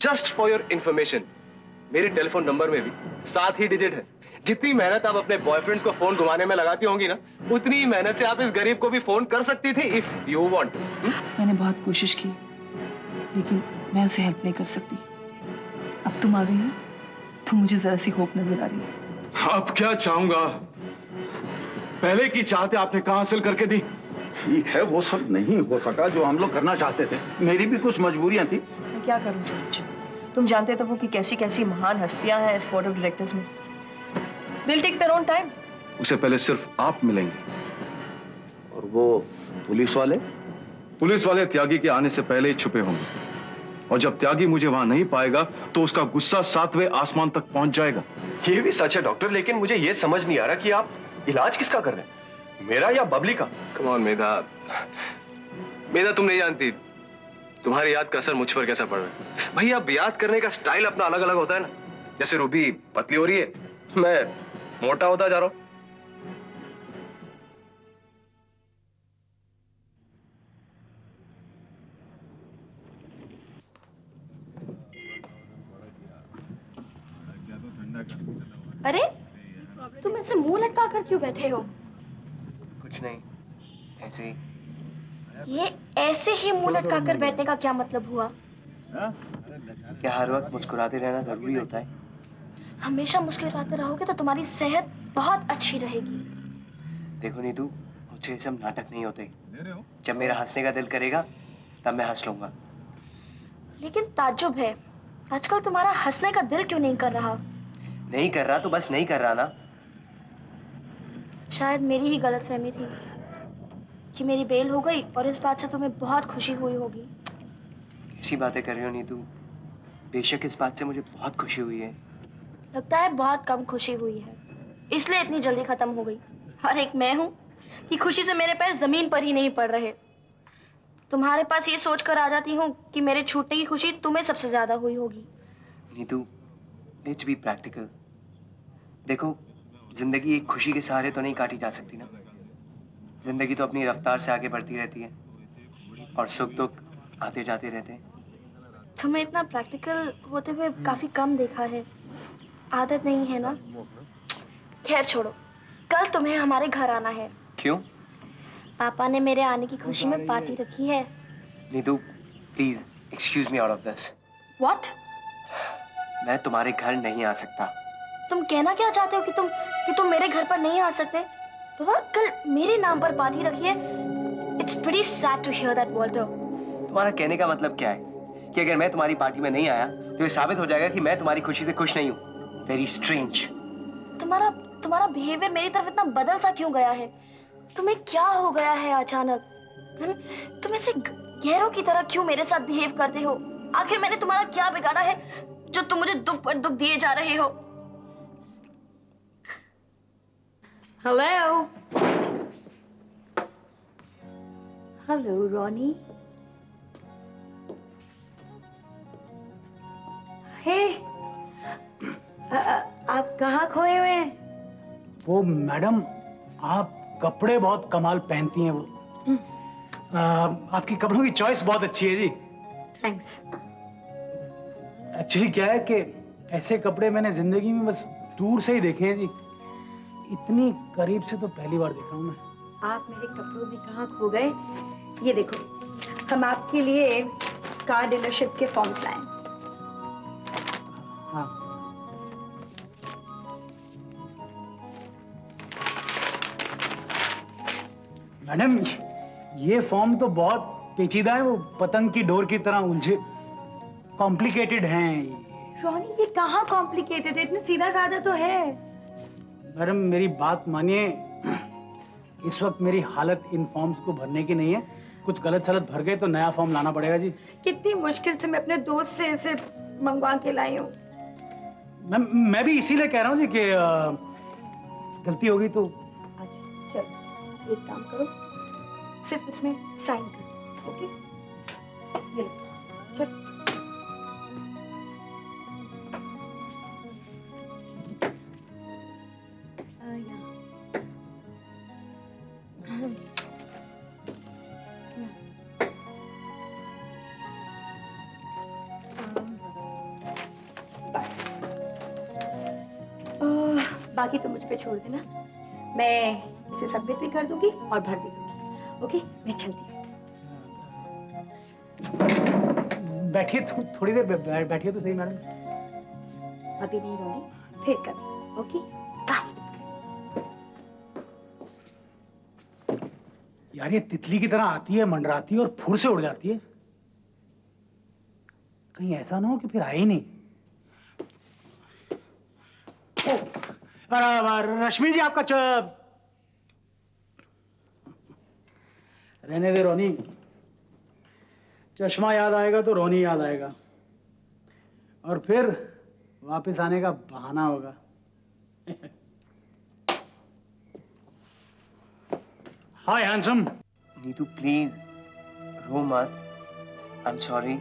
Just for your information, मेरे telephone number में भी 7 ही डिजिट है। जितनी मेहनत आप अपने बॉयफ्रेंड्स को फोन घुमाने में लगाती होंगी ना, उतनी ही मेहनत से आप इस गरीब को भी फोन कर सकती थी इफ यू वांट। मैंने बहुत कोशिश की, लेकिन मैं उसे हेल्प नहीं कर सकती। अब तुम आ गई हो तो मुझे जरा सी होप नजर आ रही है। अब क्या चाहूंगा, पहले की चाहते आपने कहां हासिल करके दी। ठीक है, वो सब नहीं हो सका जो हम लोग करना चाहते थे। मेरी भी कुछ मजबूरियां थी। मैं क्या करूं सरोज, तुम जानते तो वो कि कैसी कैसी महान हस्तियां हैं इस बोर्ड ऑफ डायरेक्टर्स में। They'll take their own time. उसे पहले सिर्फ आप मिलेंगे। और वो पुलिस वाले? पुलिस वाले त्यागी के आने से पहले ही छुपे होंगे, और जब त्यागी मुझे वहां नहीं पाएगा तो उसका गुस्सा 7वें आसमान तक पहुंच जाएगा। ये भी सच है डॉक्टर, लेकिन मुझे ये समझ नहीं आ रहा कि आप इलाज किसका कर रहे हैं, मेरा या बबली का? कम ऑन मेधा, मेधा तुम नहीं जानती तुम्हारी याद का असर मुझ पर कैसा पड़ रहा है। भाई अब याद करने का स्टाइल अपना अलग अलग होता है ना। जैसे रूबी पतली हो रही है, मैं मोटा होता जा रहा हूं। अरे तुम ऐसे मुंह लटका कर क्यों बैठे हो? कुछ नहीं, ऐसे ही। ये ऐसे ही मुंह लटका कर बैठने का क्या मतलब हुआ? क्या हर वक्त मुस्कुराते रहना जरूरी होता है? हमेशा मुस्कुराते रहोगे तो तुम्हारी सेहत बहुत अच्छी रहेगी। देखो नीतू, मुझे ये सब नाटक नहीं होते। जब मेरा हंसने का दिल करेगा तब मैं हंस लूंगा। लेकिन ताज्जुब है, आजकल तुम्हारा हंसने का दिल क्यों नहीं कर रहा? नहीं कर रहा तो बस नहीं कर रहा ना। शायद मेरी ही गलतफहमी थी कि मेरी बेल हो गई और इस बात से तुम्हें बहुत खुशी हुई होगी। कैसी बातें कर रही हो नीतू? बेशक इस बात से मुझे बहुत खुशी हुई है। लगता है बहुत कम खुशी हुई है, इसलिए इतनी जल्दी खत्म हो गई। और एक मैं हूँ कि खुशी से मेरे पैर जमीन पर ही नहीं पड़ रहे। तुम्हारे पास ये सोचकर आ जाती हूँ कि मेरे छूटने की खुशी तुम्हें सबसे ज्यादा हुई होगी। Neetu, let's be practical. देखो, जिंदगी एक खुशी के सहारे तो नहीं काटी जा सकती ना। जिंदगी तो अपनी रफ्तार से आगे बढ़ती रहती है और सुख दुख आते जाते रहते हैं। तुम्हें इतना प्रैक्टिकल होते हुए काफी कम देखा है, आदत नहीं है ना। खैर छोड़ो, कल तुम्हें हमारे घर आना है। क्यों? पापा ने मेरे आने की खुशी में पार्टी रखी है। Neetu please excuse me out of this. What? मैं तुम्हारे घर नहीं आ सकता। तुम कहना क्या चाहते हो कि तुम मेरे घर पर नहीं आ सकते? पापा कल मेरे नाम पर पार्टी रखी है। It's pretty sad to hear that Walter. तुम्हारा कहने का मतलब क्या है कि अगर मैं तुम्हारी पार्टी में नहीं आया तो ये साबित हो जाएगा कि मैं तुम्हारी खुशी से खुश नहीं हूँ। Very strange. तुम्हारा बिहेवियर मेरी तरफ इतना बदल सा क्यों गया है? तुम्हें क्या हो गया है अचानक? तुम ऐसे गैरों की तरह क्यों मेरे साथ बिहेव करते हो? आखिर मैंने तुम्हारा क्या बिगाड़ा है जो तुम मुझे दुख पर दुख दिए जा रहे हो? Hello. Hello, Ronnie. Hey. आप कहाँ खोए हुए हैं? वो मैडम, आप कपड़े बहुत कमाल पहनती हैं। वो आपकी कपड़ों की चॉइस बहुत अच्छी है जी। Thanks. एक्चुअली क्या है कि ऐसे कपड़े मैंने जिंदगी में बस दूर से ही देखे हैं जी। इतनी करीब से तो पहली बार देखा हूँ मैं। आप मेरे कपड़ों में कहाँ खो गए? ये देखो, हम आपके लिए कार डीलरशिप के फॉर्म्स लाए। हाँ। मैडम, ये फॉर्म तो बहुत पेचीदा है, वो पतंग की डोर की तरह उलझे, कॉम्प्लिकेटेड हैं। रॉनी, ये कहाँ कॉम्प्लिकेटेड है? इतना सीधा साधा तो है। मैडम मेरी बात मानिए, इस वक्त मेरी हालत इन फॉर्म्स को भरने की नहीं है। कुछ गलत सलत भर गए तो नया फॉर्म लाना पड़ेगा जी। कितनी मुश्किल से मैं अपने दोस्त से इसे मंगवा के लाई हूँ। मैं भी इसीलिए कह रहा हूँ जी कि गलती होगी तो। अच्छा चलो, एक काम करो, सिर्फ इसमें साइन कर, ओके? ये लो, चलो। बाकी तो मुझ पे छोड़ देना, मैं इसे सबमिट भी कर दूंगी और भर भी दूंगी। ओके, मैं चलती हूँ। बैठिए, थोड़ी देर बैठिए तो सही मैडम। अभी नहीं रोनी, फिर कभी। Okay, bye. यार ये तितली की तरह आती है, मंडराती है और फुर से उड़ जाती है। कहीं ऐसा ना हो कि फिर आए ही नहीं। रश्मि जी, आपका रहने दे रोनी, चश्मा याद आएगा तो रोनी याद आएगा और फिर वापस आने का बहाना होगा। हाय हैंडसम। नीतू प्लीज रो मत। I am sorry.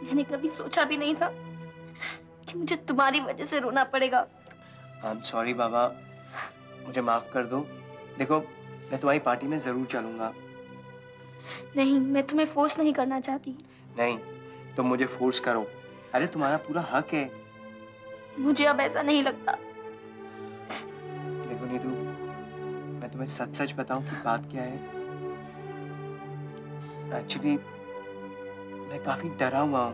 मैंने कभी सोचा भी नहीं था कि मुझे तुम्हारी वजह से रोना पड़ेगा। आई एम सॉरी बाबा, मुझे माफ कर दो। देखो मैं तुम्हारी पार्टी में जरूर चलूंगा। नहीं, मैं तुम्हें फोर्स नहीं करना चाहती। नहीं, तुम मुझे फोर्स करो। अरे तुम्हारा पूरा हक है। मुझे अब ऐसा नहीं लगता। देखो नीतू, मैं तुम्हें सच सच बताऊं कि बात क्या है। एक्चुअली मैं काफी डरा हुआ हूं।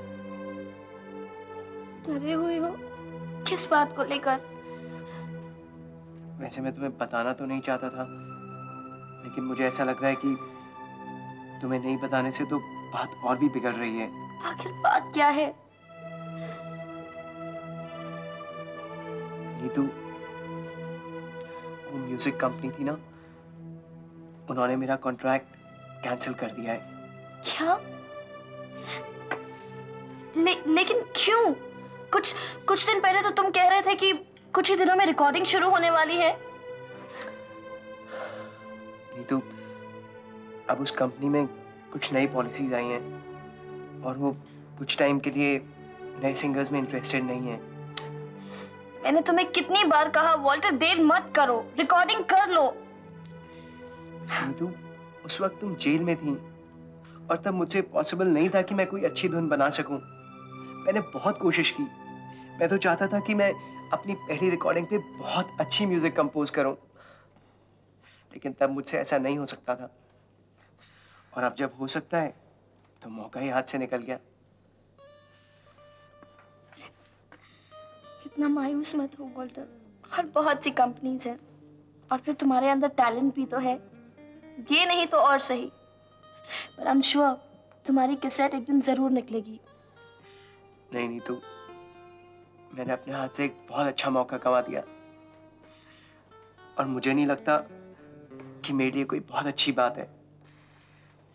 डरे हुए हो? किस बात को लेकर? वैसे मैं तुम्हें बताना तो नहीं चाहता था, लेकिन मुझे ऐसा लग रहा है कि तुम्हें नहीं बताने से तो बात और भी बिगड़ रही है। आखिर बात क्या है? नीतू, वो म्यूजिक कंपनी थी ना, उन्होंने मेरा कॉन्ट्रैक्ट कैंसिल कर दिया है। क्या? लेकिन क्यों? कुछ दिन पहले तो तुम कह रहे थे कि कुछ ही दिनों में रिकॉर्डिंग शुरू होने वाली है। नीतू, अब उस कंपनी में कुछ नई पॉलिसीज आई हैं और वो कुछ टाइम के लिए नए सिंगर्स में इंटरेस्टेड नहीं है। मैंने तुम्हें कितनी बार कहा वॉल्टर, देर मत करो, रिकॉर्डिंग कर लो। नीतू, उस वक्त तुम जेल में थी और तब मुझसे पॉसिबल नहीं था कि मैं कोई अच्छी धुन बना सकूं। मैंने बहुत कोशिश की। मैं तो चाहता था कि मैं अपनी पहली रिकॉर्डिंग पे बहुत अच्छी म्यूजिक कंपोज करूं, लेकिन तब मुझसे ऐसा नहीं हो सकता था। और अब जब हो सकता है तो मौका ही हाथ से निकल गया। इतना मायूस मत हो वॉल्टर, और बहुत सी कंपनीज हैं और फिर तुम्हारे अंदर टैलेंट भी तो है। ये नहीं तो और सही, पर आई एम श्योर तुम्हारी कैसेट एक दिन जरूर निकलेगी। नहीं नीतू, मैंने अपने हाथ से एक बहुत अच्छा मौका गंवा दिया और मुझे नहीं लगता कि मेरे लिए कोई बहुत अच्छी बात है।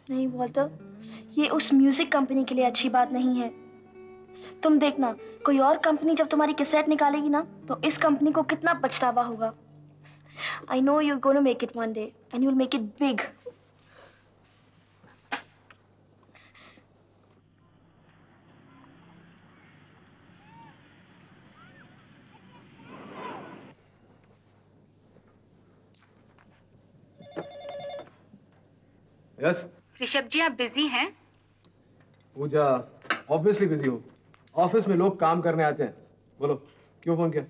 नहीं वॉल्टर, ये उस म्यूजिक कंपनी के लिए अच्छी बात नहीं है। तुम देखना, कोई और कंपनी जब तुम्हारी कैसेट निकालेगी ना, तो इस कंपनी को कितना पछतावा होगा। I know you are gonna make it one day and you will make it big. Yes Rishabh ji, आप बिजी हैं? पूजा, ऑब्वियसली बिजी हो। ऑफिस में लोग काम करने आते हैं। बोलो, क्यों फोन किया?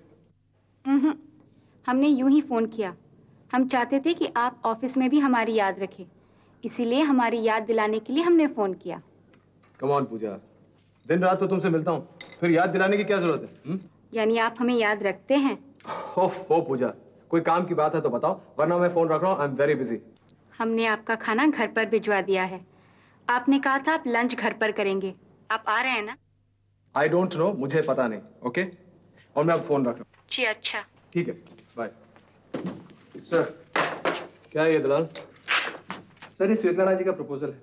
हमने यूं ही फोन किया। हम चाहते थे कि आप ऑफिस में भी हमारी याद रखें, इसीलिए हमारी याद दिलाने के लिए हमने फोन किया। कम ऑन पूजा, दिन रात तो तुमसे मिलता हूँ, फिर याद दिलाने की क्या जरूरत है? यानी आप हमें याद रखते हैं? ओह पूजा, कोई काम की बात है तो बताओ, वरना मैं फोन रख रहा हूँ। I am very busy. हमने आपका खाना घर पर भिजवा दिया है। आपने कहा था आप लंच घर पर करेंगे। आप आ रहे हैं ना? आई डोंट नो, मुझे पता नहीं। ओके, और मैं अब फोन रख रहा हूँ। जी अच्छा। ठीक है, बाय। सर, क्या है ये दलाल? सर, ये स्वेतलाना जी का प्रपोजल है।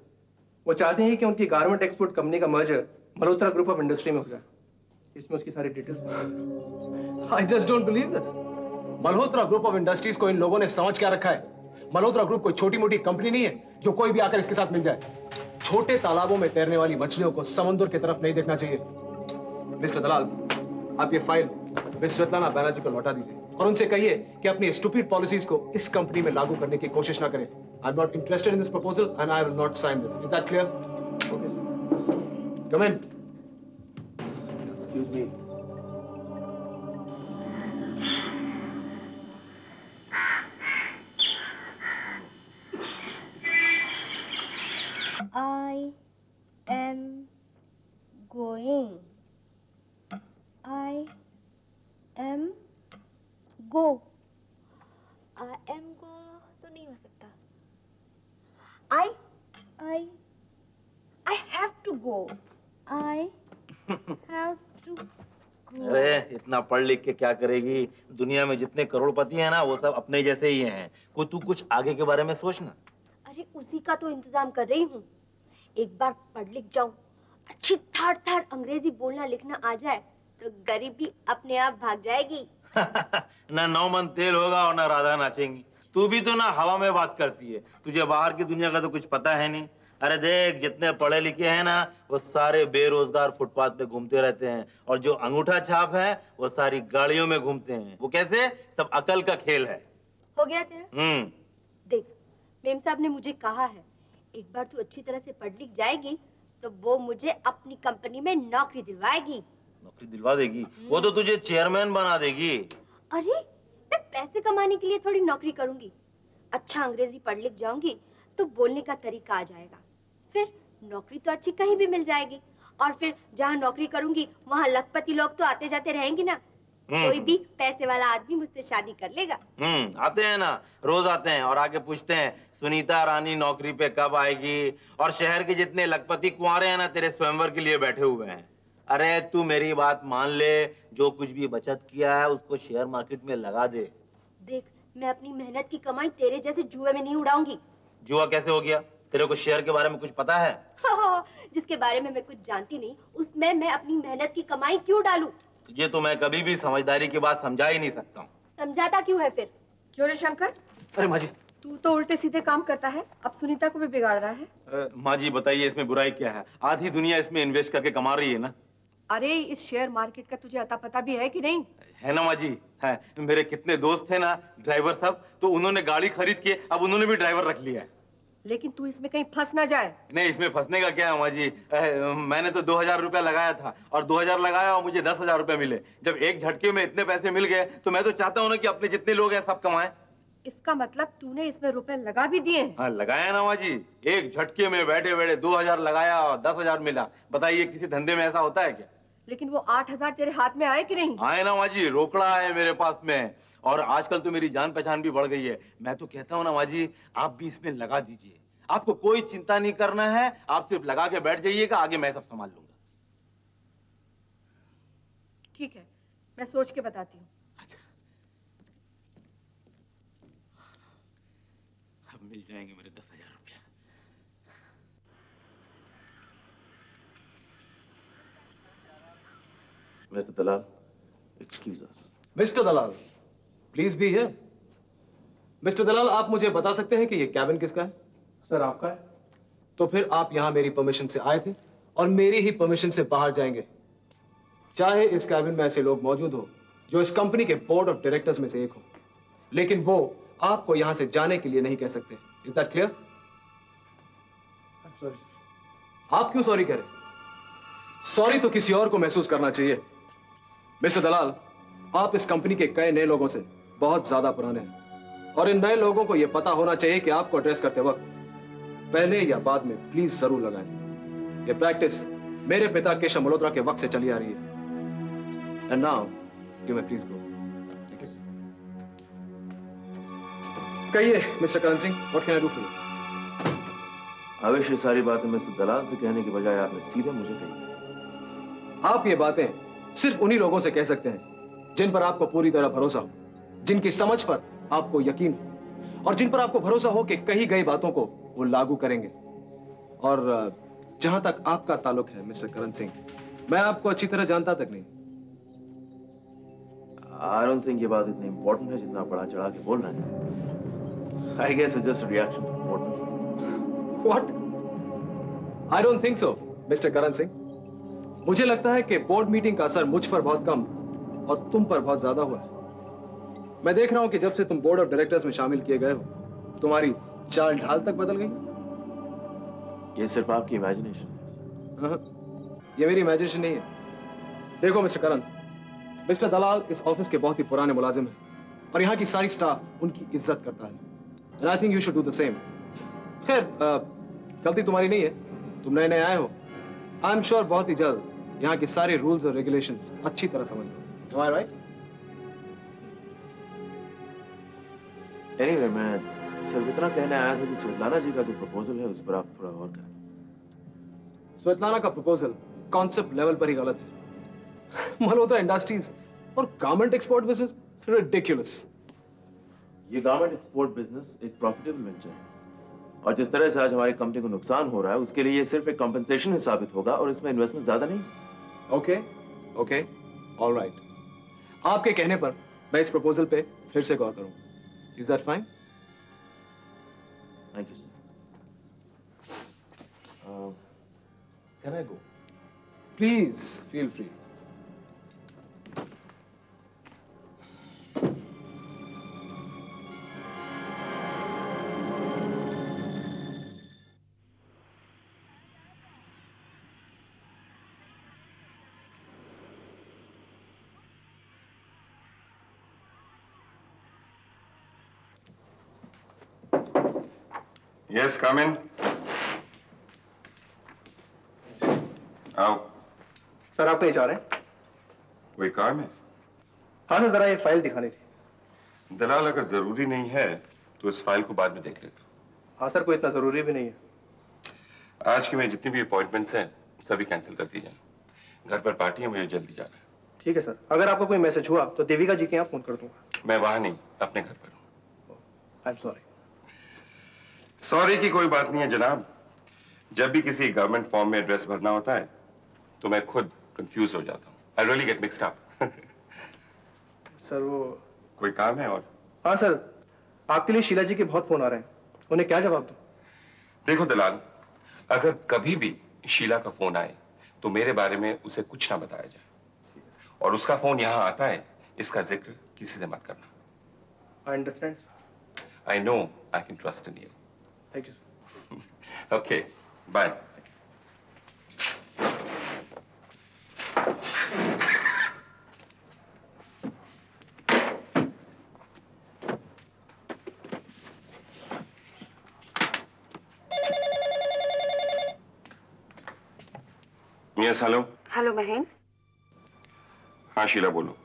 वो चाहते हैं कि उनकी गारमेंट एक्सपोर्ट कंपनी का merger Malhotra group of industry में हो जाए। इसमें उसकी सारी details. I just don't believe this. Malhotra group of industries को इन लोगों ने समझ क्या रखा है? मल्होत्रा ग्रुप कोई छोटी मोटी कंपनी नहीं है जो कोई भी आकर इसके साथ मिल जाए। छोटे तालाबों में तैरने वाली मछलियों को समुद्र की तरफ नहीं देखना चाहिए। मिस्टर दलाल, आप ये फाइल मिस स्वेतलाना बैनर्जी को लौटा दीजिए और उनसे कहिए कि अपनी स्टूपिड पॉलिसीज को इस कंपनी में लागू करने की कोशिश ना करें। I am not interested in this proposal and I will not sign this. Is that clear? Okay, come in. Excuse me. Go, I am go तो नहीं हो सकता। I have to go, I have to go. अरे इतना पढ़ लिख के क्या करेगी? दुनिया में जितने करोड़पति हैं ना वो सब अपने जैसे ही हैं। तू कुछ आगे के बारे में सोच ना। अरे उसी का तो इंतजाम कर रही हूँ। एक बार पढ़ लिख जाऊं, अच्छी थाड़ अंग्रेजी बोलना लिखना आ जाए तो गरीबी अपने आप भाग जाएगी। ना 9 मन तेल होगा और ना राधा नाचेंगी। तू भी तो ना हवा में बात करती है, तुझे बाहर की दुनिया का तो कुछ पता है नहीं। अरे देख, जितने पढ़े लिखे हैं ना वो सारे बेरोजगार फुटपाथ पे घूमते रहते हैं, और जो अंगूठा छाप है वो सारी गाड़ियों में घूमते हैं। वो कैसे? सब अकल का खेल है। हो गया तेरा? देख, मेम साहब ने मुझे कहा है एक बार तू अच्छी तरह से पढ़ लिख जाएगी तो वो मुझे अपनी कंपनी में नौकरी दिलवाएगी। नौकरी दिलवा देगी? वो तो तुझे चेयरमैन बना देगी। अरे मैं पैसे कमाने के लिए थोड़ी नौकरी करूंगी। अच्छा अंग्रेजी पढ़ लिख जाऊंगी तो बोलने का तरीका आ जाएगा, फिर नौकरी तो अच्छी कहीं भी मिल जाएगी। और फिर जहाँ नौकरी करूंगी वहाँ लखपति लोग तो आते जाते रहेंगे ना, कोई भी पैसे वाला आदमी मुझसे शादी कर लेगा। आते हैं ना, रोज आते हैं और आके पूछते हैं सुनीता रानी नौकरी पे कब आएगी। और शहर के जितने लखपति कुंवारे हैं ना तेरे स्वयंवर के लिए बैठे हुए हैं। अरे तू मेरी बात मान ले, जो कुछ भी बचत किया है उसको शेयर मार्केट में लगा दे। देख, मैं अपनी मेहनत की कमाई तेरे जैसे जुए में नहीं उड़ाऊंगी। जुआ कैसे हो गया? तेरे को शेयर के बारे में कुछ पता है? जिसके बारे में मैं कुछ जानती नहीं उसमें मैं अपनी मेहनत की कमाई क्यों डालूं? तुझे तो मैं कभी भी समझदारी की बात समझा ही नहीं सकता हूँ। समझाता क्यों है फिर? क्यों रे शंकर, अरे माँ जी। तू तो उल्टे सीधे काम करता है, अब सुनीता को भी बिगाड़ रहा है। माँ जी बताइए इसमें बुराई क्या है? आधी दुनिया इसमें इन्वेस्ट करके कमा रही है ना। अरे इस शेयर मार्केट का तुझे अता पता भी है कि नहीं? है ना माँ जी, है। मेरे कितने दोस्त थे ना ड्राइवर सब, तो उन्होंने गाड़ी खरीद के अब उन्होंने भी ड्राइवर रख लिया है। लेकिन तू इसमें कहीं फंस ना जाए। नहीं, इसमें फंसने का क्या है माँ जी? मैंने तो 2000 रुपया लगाया था और 2000 लगाया और मुझे 10,000 रुपया मिले। जब एक झटके में इतने पैसे मिल गए तो मैं तो चाहता हूँ ना कि अपने जितने लोग हैं सब कमाएं। इसका मतलब तूने इसमें रुपए लगा भी दिए हैं? हाँ लगाया ना माँ जी, एक झटके में बैठे बैठे 2000 लगाया और 10,000 मिला। बताइए किसी धंधे में ऐसा होता है क्या? लेकिन वो 8,000 तेरे हाथ में आए कि नहीं? आए ना माँ जी, रोकड़ा है मेरे पास में। और आजकल तो मेरी जान पहचान भी बढ़ गई है। मैं तो कहता हूँ ना माँ जी, आप भी इसमें लगा दीजिए। आपको कोई चिंता नहीं करना है, आप सिर्फ लगा के बैठ जाइएगा, आगे मैं सब संभाल लूंगा। ठीक है, मैं सोच के बताती हूँ। अच्छा, अब मिल जाएंगे मेरे 10,000 रुपया। Mister Dalal, excuse us. Mister Dalal, please be here. Mister Dalal, आप मुझे बता सकते हैं कि ये कैबिन किसका है? सर आपका है। तो फिर आप यहां मेरी परमिशन से आए थे और मेरी ही परमिशन से बाहर जाएंगे। चाहे इस कैबिन में ऐसे लोग मौजूद हो जो इस कंपनी के बोर्ड ऑफ डायरेक्टर्स में से एक हो, लेकिन वो आपको यहां से जाने के लिए नहीं कह सकते। Is that clear? सॉरी। आप क्यों सॉरी कह रहे? सॉरी तो किसी और को महसूस करना चाहिए। मिस्टर दलाल, आप इस कंपनी के कई नए लोगों से बहुत ज्यादा पुराने हैं और इन नए लोगों को यह पता होना चाहिए कि आपको एड्रेस करते वक्त पहले या बाद में प्लीज जरूर लगाएं। यह प्रैक्टिस मेरे पिता केशव मल्होत्रा के वक्त से चली आ रही है। And now you may please go. कहिए mister Karan Singh, what can I do for you? Avesh, ये सारी बातें मिस्टर दलाल से कहने के बजाय आपने सीधे मुझे कही। आप ये बातें सिर्फ उन्हीं लोगों से कह सकते हैं जिन पर आपको पूरी तरह भरोसा हो, जिनकी समझ पर आपको यकीन हो और जिन पर आपको भरोसा हो कि कही गई बातों को वो लागू करेंगे। और जहां तक आपका ताल्लुक है मिस्टर करण सिंह, मैं आपको अच्छी तरह जानता तक नहीं। I don't think ये बात इतनी इंपॉर्टेंट है जितना बड़ा चढ़ा के बोल रहे हैं। I guess it's just a reaction to important. What? I don't think so, mister Karan Singh. मुझे लगता है कि बोर्ड मीटिंग का असर मुझ पर बहुत कम और तुम पर बहुत ज्यादा हुआ है। मैं देख रहा हूं कि जब से तुम बोर्ड ऑफ डायरेक्टर्स में शामिल किए गए हो, तुम्हारी चाल ढाल तक बदल गई। ये सिर्फ आपकी इमेजिनेशन है। ये मेरी इमेजिनेशन नहीं है। देखो मिस्टर करण, मिस्टर दलाल इस ऑफिस के बहुत ही पुराने मुलाजिम हैं और यहाँ की सारी स्टाफ उनकी इज्जत करता है। And I think you should do the same. खैर, गलती तुम्हारी नहीं है, तुम नए नए आए हो। आई एम श्योर बहुत ही जल्द यहाँ के सारे रूल्स और रेगुलेशंस अच्छी तरह समझ लो। Am I right? Anyway, मैं सिर्फ इतना कहने आया था कि स्वेतलाना जी का जो प्रपोजल है उस पर आप थोड़ा और करें। स्वेतलाना का प्रपोजल कॉन्सेप्ट लेवल पर ही गलत है। मल्होत्रा इंडस्ट्रीज और गारमेंट एक्सपोर्ट बिजनेस रिडिकुलस। ये गारमेंट एक्सपोर्ट बिजनेस एक प्रॉफिटेबल वेंचर है और जिस तरह से आज हमारी कंपनी को नुकसान हो रहा है उसके लिए ये सिर्फ एक कॉम्पेंसेशन ही साबित होगा और इसमें इन्वेस्टमेंट ज्यादा नहीं। ओके ओके ऑलराइट, आपके कहने पर मैं इस प्रपोजल पे फिर से गौर करूंगा। Is that fine? Thank you sir. Can I go? Please feel free. Yes, come in. आओ। सर आप कहीं जा रहे हैं? कोई काम है? हाँ सर, जरा ये फाइल दिखानी थी। दलाल, अगर जरूरी नहीं है तो इस फाइल को बाद में देख लेता हूँ। हाँ सर, कोई इतना जरूरी भी नहीं है। आज की मेरी जितनी भी अपॉइंटमेंट्स हैं सभी कैंसिल कर दी जाएं। घर पर पार्टी है, मुझे जल्दी जाना है। ठीक है सर, अगर आपको कोई मैसेज हुआ तो देविका जी के यहाँ फोन कर दूंगा। मैं वहां नहीं, अपने घर पर हूँ। I am sorry. सॉरी की कोई बात नहीं है जनाब। जब भी किसी गवर्नमेंट फॉर्म में एड्रेस भरना होता है तो मैं खुद कंफ्यूज हो जाता हूँ। I really get mixed up. Sir वो कोई काम है और? हाँ सर, आपके लिए शीला जी के बहुत फोन आ रहे हैं, उन्हें क्या जवाब दूं? देखो दलाल, अगर कभी भी शीला का फोन आए तो मेरे बारे में उसे कुछ ना बताया जाए और उसका फोन यहाँ आता है इसका जिक्र किसी से मत करना। I understand. I know I can trust in you. Thank you. Okay, bye. Yes, hello. Hello बहन, हाँ शीला बोलो।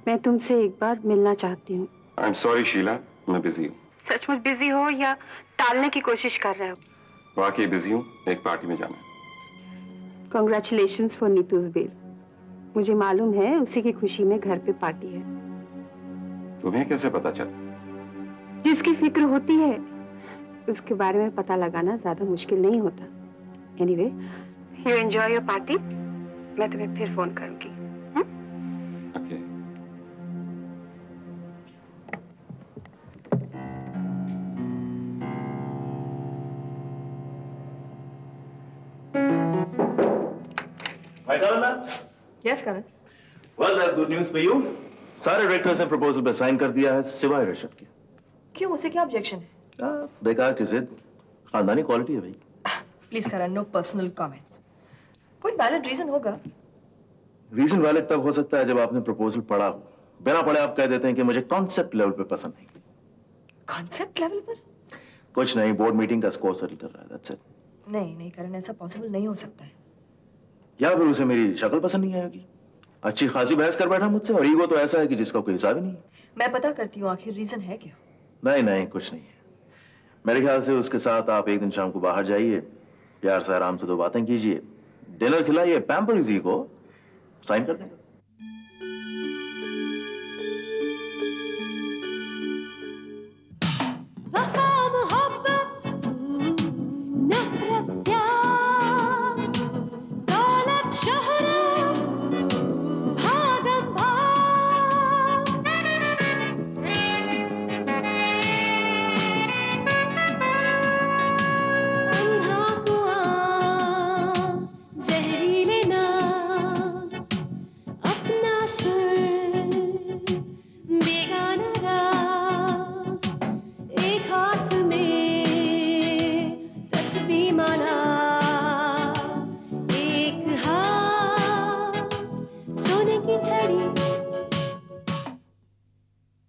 मैं तुमसे एक बार मिलना चाहती हूँ। आई एम सॉरी शीला, मैं बिजी हूँ। सचमुच बिजी हो या टालने की कोशिश कर रहे हो? वाकई बिजी हूँ, एक पार्टी में जाना है। Congratulations for Neetu's bail. मुझे मालूम है उसी की खुशी में घर पे पार्टी है। तुम्हें कैसे पता चला? जिसकी फिक्र होती है उसके बारे में पता लगाना ज्यादा मुश्किल नहीं होता। Anyway, you enjoy your party. मैं तुम्हें फिर फोन करूंगी। Okay. Hi, Karan. Yes Karan. Well, that's good news for you. सारे डायरेक्टर्स ने प्रपोजल पे साइन कर दिया है सिवाय ऋषभ के। क्यों, उसे क्या ऑब्जेक्शन है? बेकार की जिद, खानदानी क्वालिटी है भाई। Please Karan, no personal comments. कोई वैलिड रीजन होगा। रीजन वैलिड तब हो सकता है जब आपने प्रपोजल पढ़ा हो। बिना पढ़े आप कह देते हैं कि मुझे कॉन्सेप्ट लेवल पे पसंद नहीं। कॉन्सेप्ट लेवल पर? कुछ नहीं, बोर्ड मीटिंग का स्कोर सेटल कर रहा है, दैट्स इट। नहीं करण, ऐसा पॉसिबल नहीं हो सकता है। या फिर उसे मेरी शक्ल पसंद नहीं आएगी। अच्छी खासी बहस कर बैठा मुझसे और ईगो तो ऐसा है कि जिसका कोई हिसाब ही नहीं है। मैं पता करती हूँ आखिर रीजन है क्या। नहीं कुछ नहीं है। मेरे ख्याल से उसके साथ आप एक दिन शाम को बाहर जाइए, प्यार से आराम से 2 बातें कीजिए, डिनर खिलाइए, पैम्पर इजी को साइन कर देंगे।